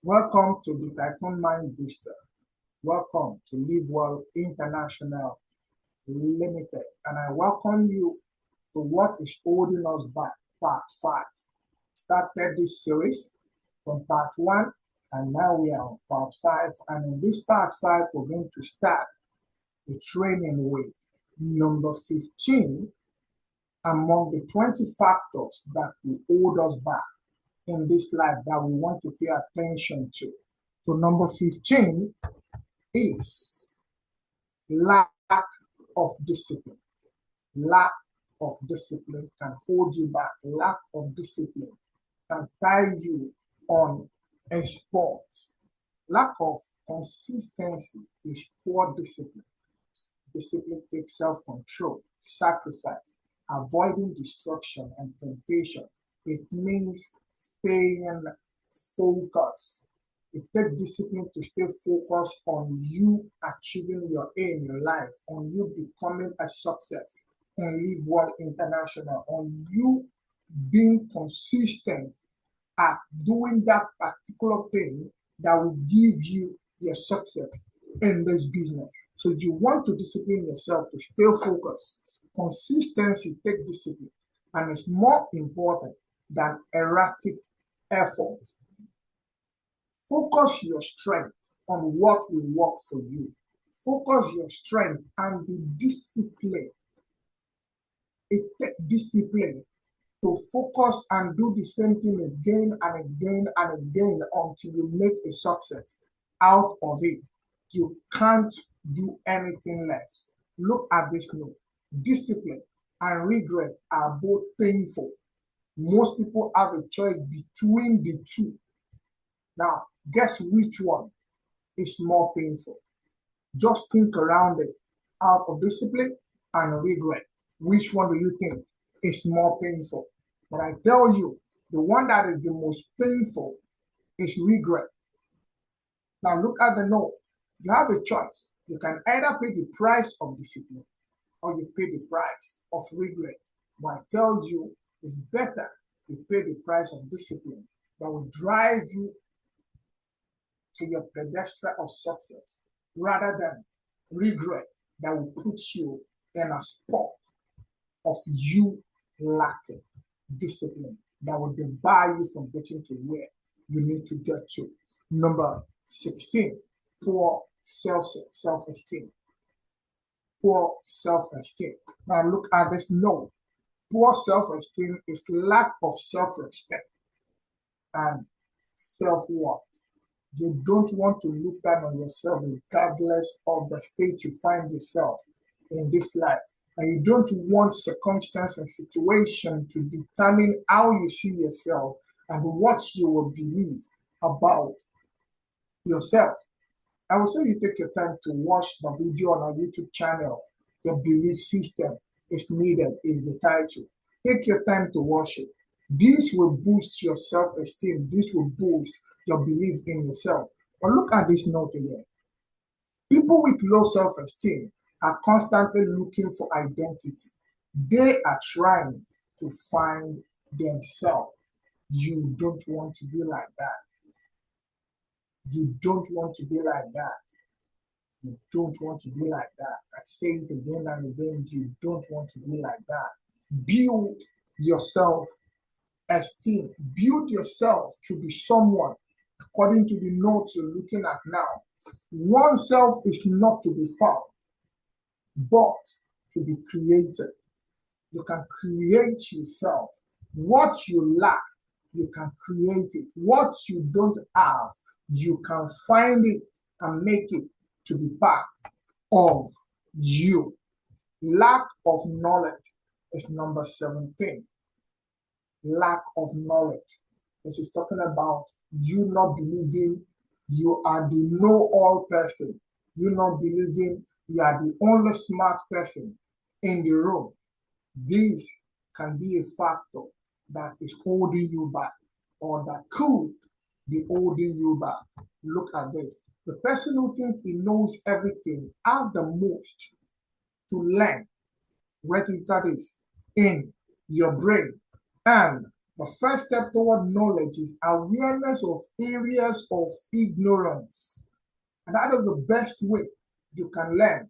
Welcome to the Tycoon Mind Booster. Welcome to Live Well International Limited. And I welcome you to what is holding us back, part 5. Started this series from part 1 and now we are on part 5. And in this part 5, we're going to start the training with number 15 among the 20 factors that will hold us back in this life that we want to pay attention to. So number 15 is lack of discipline. Lack of discipline can hold you back. Lack of discipline can tie you on a spot. Lack of consistency is poor discipline. Discipline takes self-control, sacrifice, avoiding destruction and temptation. It means staying focused. It takes discipline to stay focused on you achieving your aim in life, on you becoming a success in Live Well International, on you being consistent at doing that particular thing that will give you your success in this business. So you want to discipline yourself to stay focused. Consistency takes discipline, and it's more important than erratic effort. Focus your strength on what will work for you. Focus your strength and be disciplined. It takes discipline to focus and do the same thing again and again and again until you make a success out of it. You can't do anything less. Look at this note. Discipline and regret are both painful. Most people have a choice between the two. Now, guess which one is more painful? Just think around it. Out of discipline and regret, which one do you think is more painful? But I tell you, the one that is the most painful is regret. Now look at the note. You have a choice. You can either pay the price of discipline or you pay the price of regret. But I tell you, it's better you pay the price of discipline that will drive you to your pedestal of success rather than regret that will put you in a spot of you lacking discipline that will debar you from getting to where you need to get to. Number 16, poor self-esteem. Poor self-esteem. Now look at this note. Poor self-esteem is lack of self-respect and self-worth. You don't want to look down on yourself regardless of the state you find yourself in this life. And you don't want circumstance and situation to determine how you see yourself and what you will believe about yourself. I will say you take your time to watch the video on our YouTube channel. Your belief system is needed is the title. Take your time to watch it. This will boost your self-esteem. This will boost your belief in yourself. But look at this note again. People with low self-esteem are constantly looking for identity. They are trying to find themselves. You don't want to be like that. You don't want to be like that. You don't want to be like that. I say it again and again. You don't want to be like that. Build your self-esteem. Build yourself to be someone according to the notes you're looking at now. Oneself is not to be found, but to be created. You can create yourself. What you lack, you can create it. What you don't have, you can find it and make it to be part of you. Lack of knowledge is number 17. Lack of knowledge. This is talking about you not believing you are the know-all person. You not believing you are the only smart person in the room. This can be a factor that is holding you back or that could be holding you back. Look at this. The person who thinks he knows everything has the most to learn. Register this in your brain and The first step toward knowledge is awareness of areas of ignorance. And that is the best way you can learn.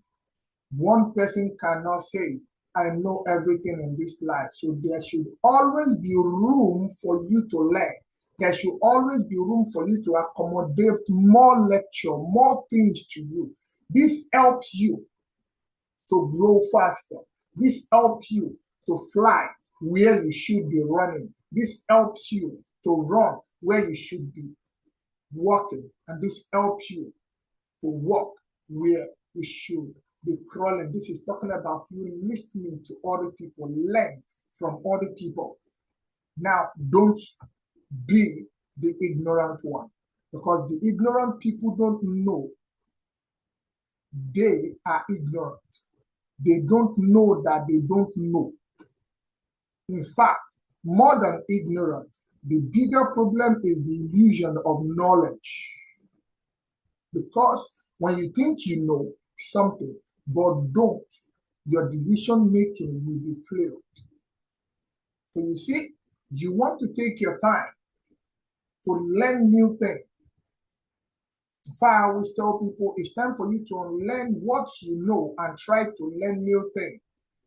One person cannot say, I know everything in this life. So there should always be room for you to learn. There should always be room for you to accommodate more lecture, more things to you. This helps you to grow faster. This helps you to fly where you should be running. This helps you to run where you should be walking. And this helps you to walk where you should be crawling. This is talking about you listening to other people, learn from other people. Now, don't be the ignorant one, because the ignorant people don't know they are ignorant. They don't know that they don't know. In fact, more than ignorant, the bigger problem is the illusion of knowledge. Because when you think you know something but don't, your decision making will be flawed. So you see, you want to take your time to learn new things. If I always tell people, it's time for you to unlearn what you know and try to learn new things.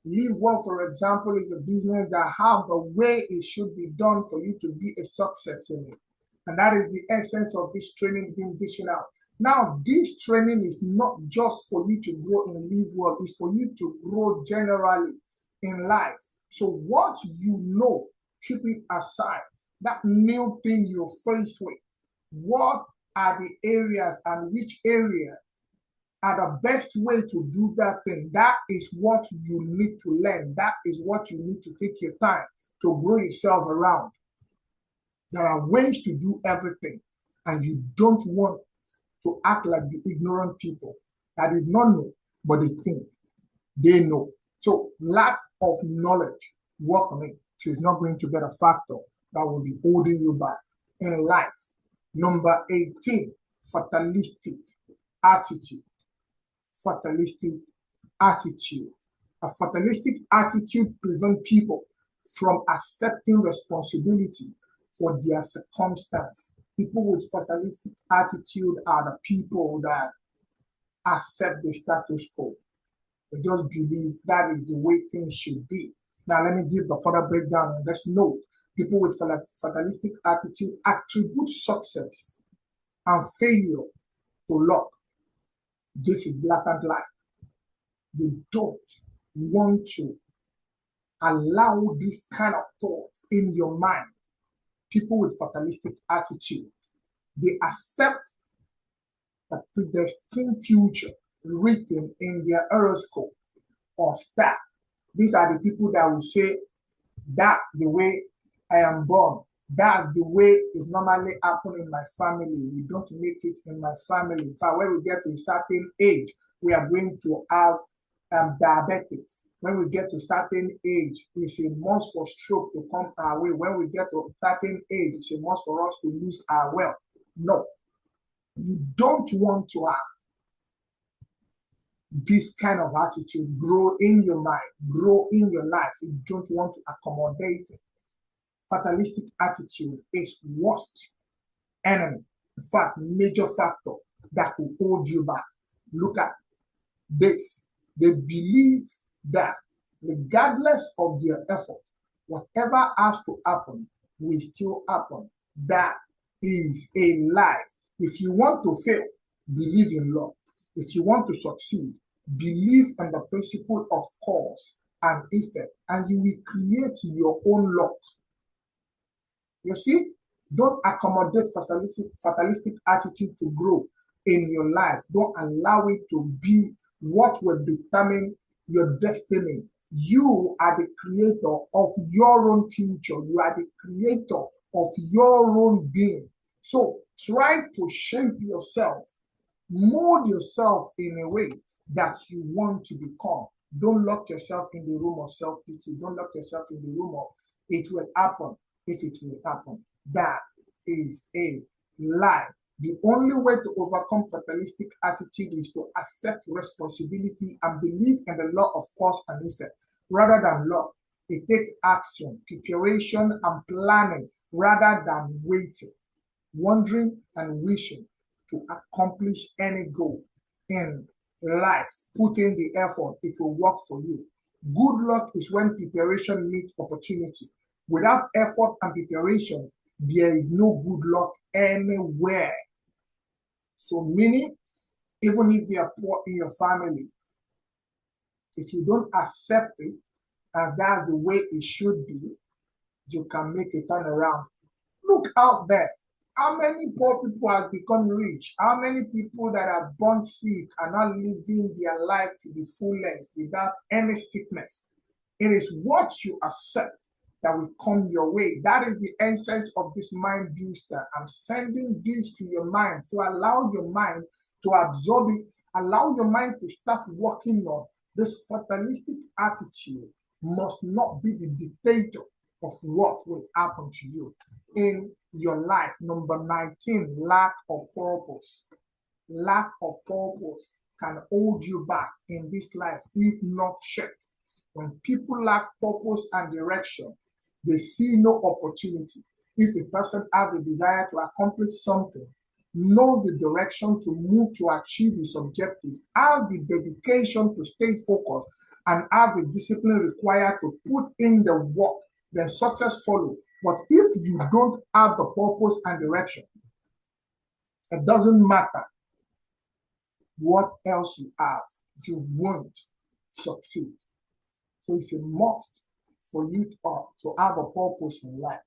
Live Well, for example, is a business that have the way it should be done for you to be a success in it. And that is the essence of this training being dished out. Now, this training is not just for you to grow in Live Well, it's for you to grow generally in life. So what you know, keep it aside. That new thing you're faced with, what are the areas and which area are the best way to do that thing? That is what you need to learn. That is what you need to take your time to grow yourself around. There are ways to do everything, and you don't want to act like the ignorant people that did not know, but they think they know. So lack of knowledge, work on it. So it's not going to be a factor that will be holding you back in life. Number 18, fatalistic attitude. Fatalistic attitude. A fatalistic attitude prevents people from accepting responsibility for their circumstance. People with fatalistic attitude are the people that accept the status quo. They just believe that is the way things should be. Now, let me give the further breakdown on this note. People with fatalistic attitude attribute success and failure to luck. This is blatant lie. You don't want to allow this kind of thought in your mind. People with fatalistic attitude, they accept the predestined future written in their horoscope or star. These are the people that will say, that's the way I am born. That's the way it normally happens in my family. We don't make it in my family. In fact, when we get to a certain age, we are going to have diabetics. When we get to a certain age, it's a must for stroke to come our way. When we get to a certain age, it's a must for us to lose our wealth. No, you don't want to have this kind of attitude grow in your mind, grow in your life. You don't want to accommodate it. Fatalistic attitude is worst enemy, in fact, major factor that will hold you back. Look at this. They believe that regardless of their effort, whatever has to happen will still happen. That is a lie. If you want to fail, believe in luck. If you want to succeed, believe in the principle of cause and effect, and you will create your own luck. You see, don't accommodate fatalistic attitude to grow in your life. Don't allow it to be what will determine your destiny. You are the creator of your own future. You are the creator of your own being. So try to shape yourself, mold yourself in a way that you want to become. Don't lock yourself in the room of self-pity. Don't lock yourself in the room of it will happen if it will happen. That is a lie. The only way to overcome fatalistic attitude is to accept responsibility and believe in the law of cause and effect rather than luck. It takes action, preparation, and planning rather than waiting, wondering, and wishing to accomplish any goal in life. Put in the effort, it will work for you. Good luck is when preparation meets opportunity. Without effort and preparation, there is no good luck anywhere. So, meaning, even if they are poor in your family, if you don't accept it as that's the way it should be, you can make a turnaround. Look out there. How many poor people have become rich? How many people that are born sick are not living their life to the fullest without any sickness? It is what you accept that will come your way. That is the essence of this mind booster. I'm sending this to your mind to allow your mind to absorb it, allow your mind to start working on this fatalistic attitude must not be the dictator of what will happen to you in your life. Number 19, lack of purpose. Lack of purpose can hold you back in this life if not checked. When people lack purpose and direction, they see no opportunity. If a person has a desire to accomplish something, know the direction to move to achieve his objective, have the dedication to stay focused, and have the discipline required to put in the work, then success follows. But if you don't have the purpose and direction, it doesn't matter what else you have, you won't succeed. So it's a must for you to have a purpose in life.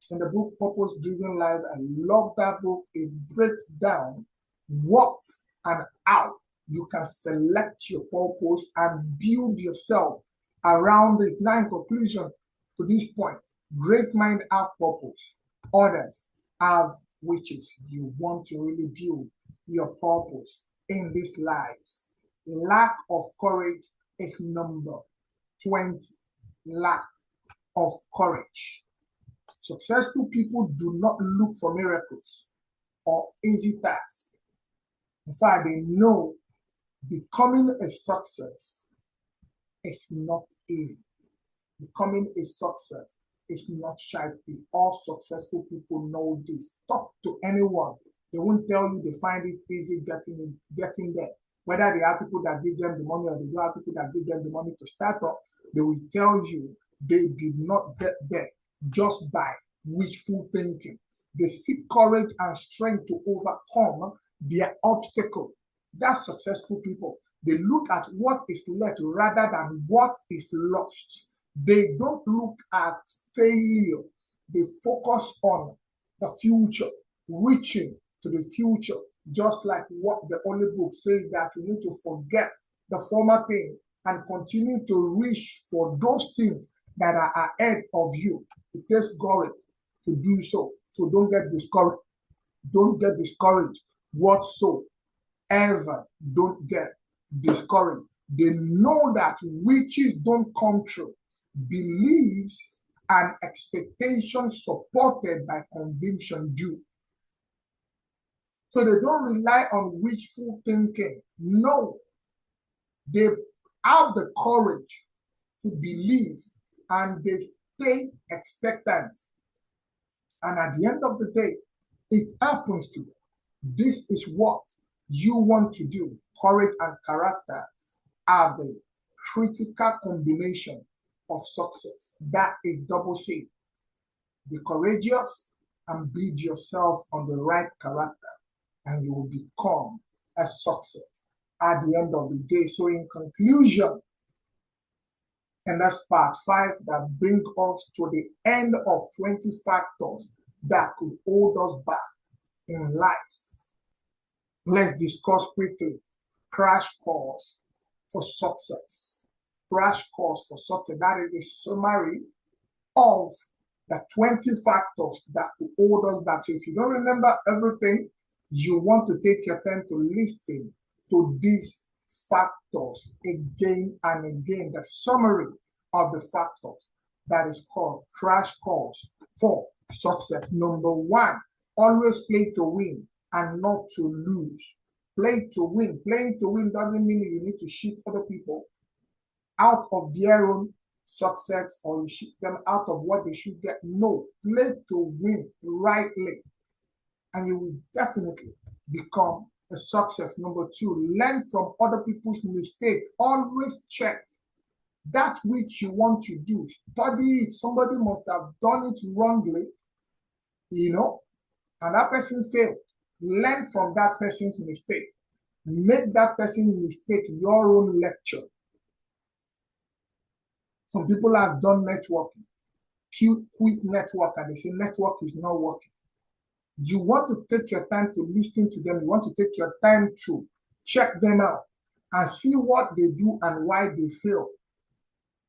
In the book Purpose Driven Life, I love that book. It breaks down what and how you can select your purpose and build yourself around it. Now, in conclusion to this point, great minds have purpose. Others have wishes. You want to really build your purpose in this life. Lack of courage is number 20. Lack of courage. Successful people do not look for miracles or easy tasks. In fact, they know becoming a success is not easy. Becoming a success is not shy-free. All successful people know this. Talk to anyone. They won't tell you they find it easy getting there. Whether they have people that give them the money or they don't have people that give them the money to start up, they will tell you they did not get there just by wishful thinking. They seek courage and strength to overcome their obstacle. That's successful people. They look at what is left rather than what is lost. They don't look at failure. They focus on the future, reaching to the future, just like what the Holy Book says that you need to forget the former thing and continue to reach for those things that are ahead of you. It takes courage to do so. So don't get discouraged. Don't get discouraged whatsoever. Don't get discouraged. They know that witches don't come true. Beliefs and expectations supported by conviction do. So they don't rely on wishful thinking. No, they have the courage to believe and they stay expectant. And at the end of the day, it happens to them. This is what you want to do. Courage and character are the critical combination of success. That is double C. Be courageous and build yourself on the right character, and you will become a success at the end of the day. So in conclusion, and that's part 5 that brings us to the end of 20 factors that could hold us back in life. Let's discuss quickly crash course for success. Crash course for success. That is a summary of the 20 factors that could hold us back. So if you don't remember everything, you want to take your time to listen to these factors again and again. The summary of the factors that is called crash course for success. Number 1, always play to win and not to lose. Play to win. Playing to win doesn't mean you need to cheat other people out of their own success or you ship them out of what they should get. No, play to win rightly, and you will definitely become a success. Number two, learn from other people's mistakes. Always check that which you want to do. Study it. Somebody must have done it wrongly, and that person failed. Learn from that person's mistake. Make that person's mistake your own lecture. Some people have done networking, quit network, and they say network is not working. You want to take your time to listen to them. You want to take your time to check them out and see what they do and why they fail.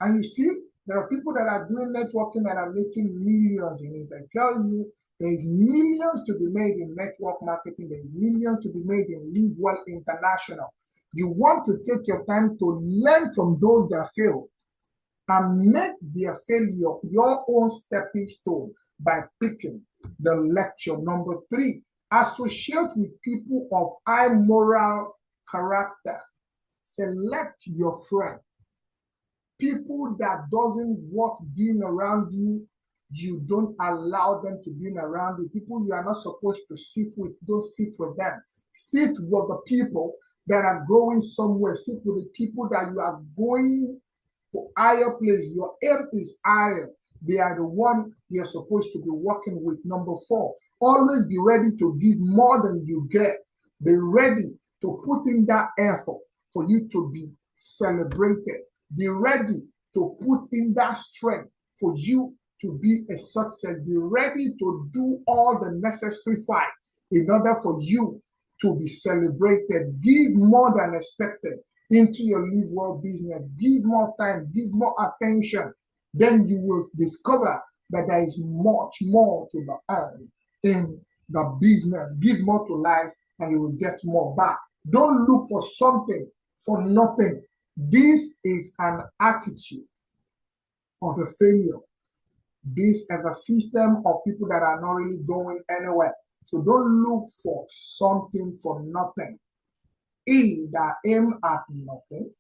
And you see, there are people that are doing networking and are making millions in it. I tell you, there is millions to be made in network marketing. There is millions to be made in Live Well International. You want to take your time to learn from those that fail and make their failure your own stepping stone by picking the lecture. Number three, associate with people of high moral character. Select your friend. People that doesn't work being around you, you don't allow them to be around you. People you are not supposed to sit with, don't sit with them. Sit with the people that are going somewhere. Sit with the people that you are going to higher place. Your aim is higher. They are the one you're supposed to be working with. Number four, always be ready to give more than you get. Be ready to put in that effort for you to be celebrated. Be ready to put in that strength for you to be a success. Be ready to do all the necessary fight in order for you to be celebrated. Give more than expected into your Live Well business. Give more time, give more attention. Then you will discover that there is much more to be earned in the business. Give more to life and you will get more back. Don't look for something for nothing. This is an attitude of a failure. This is a system of people that are not really going anywhere. So don't look for something for nothing. He that aim at nothing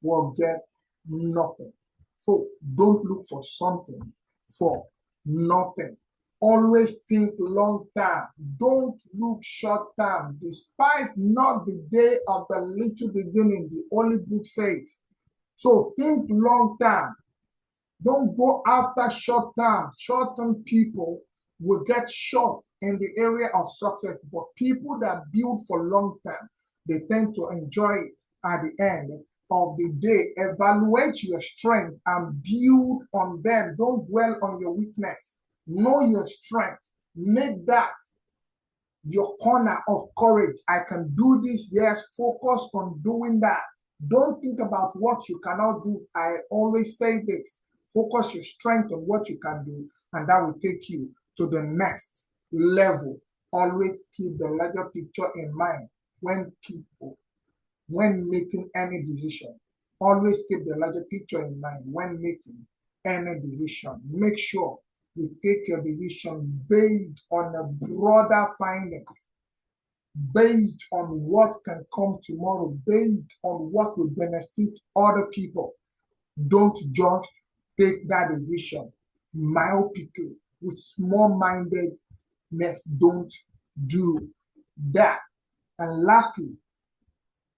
will get nothing. So don't look for something for nothing. Always think long term. Don't look short term. Despise not the day of the little beginning, the Holy Book says. So think long term. Don't go after short term. Short term people will get short in the area of success. But people that build for long term, they tend to enjoy it at the end of the day. Evaluate your strength and build on them. Don't dwell on your weakness. Know your strength. Make that your corner of courage. I can do this. Yes, focus on doing that. Don't think about what you cannot do. I always say this. Focus your strength on what you can do, and that will take you to the next level. Always keep the larger picture in mind when making any decision. Always keep the larger picture in mind when making any decision. Make sure you take your decision based on a broader findings, based on what can come tomorrow, based on what will benefit other people. Don't just take that decision myopically with small-mindedness. Don't do that. And lastly,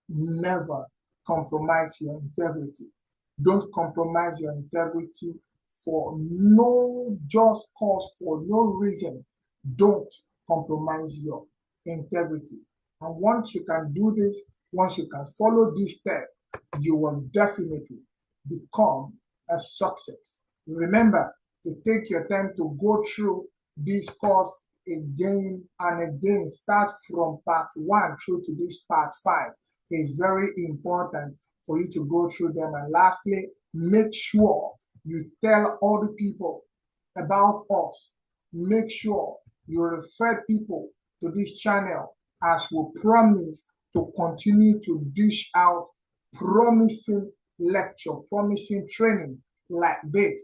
never compromise your integrity. Don't compromise your integrity for no just cause, for no reason. Don't compromise your integrity. And once you can do this, once you can follow this step, you will definitely become a success. Remember to take your time to go through this course again and again. Start from part 1 through to this part 5. It's very important for you to go through them. And lastly, make sure you tell other people about us. Make sure you refer people to this channel as we promise to continue to dish out promising lecture, promising training like this.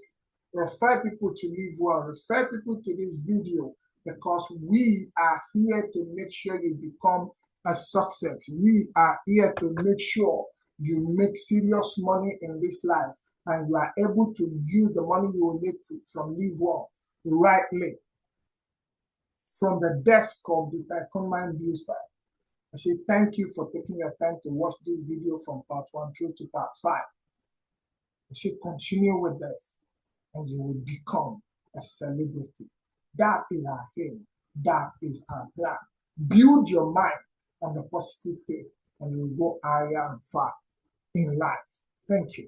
Refer people to Live Well. Refer people to this video because we are here to make sure you become a success. We are here to make sure you make serious money in this life. and you are able to use the money you will make from Live Well rightly from the desk of the Tycoon Mind Booster. I say thank you for taking your time to watch this video from part 1 through to part 5. I say continue with this and you will become a celebrity. That is our aim. That is our plan. Build your mind on the positive state and you will go higher and far in life. Thank you.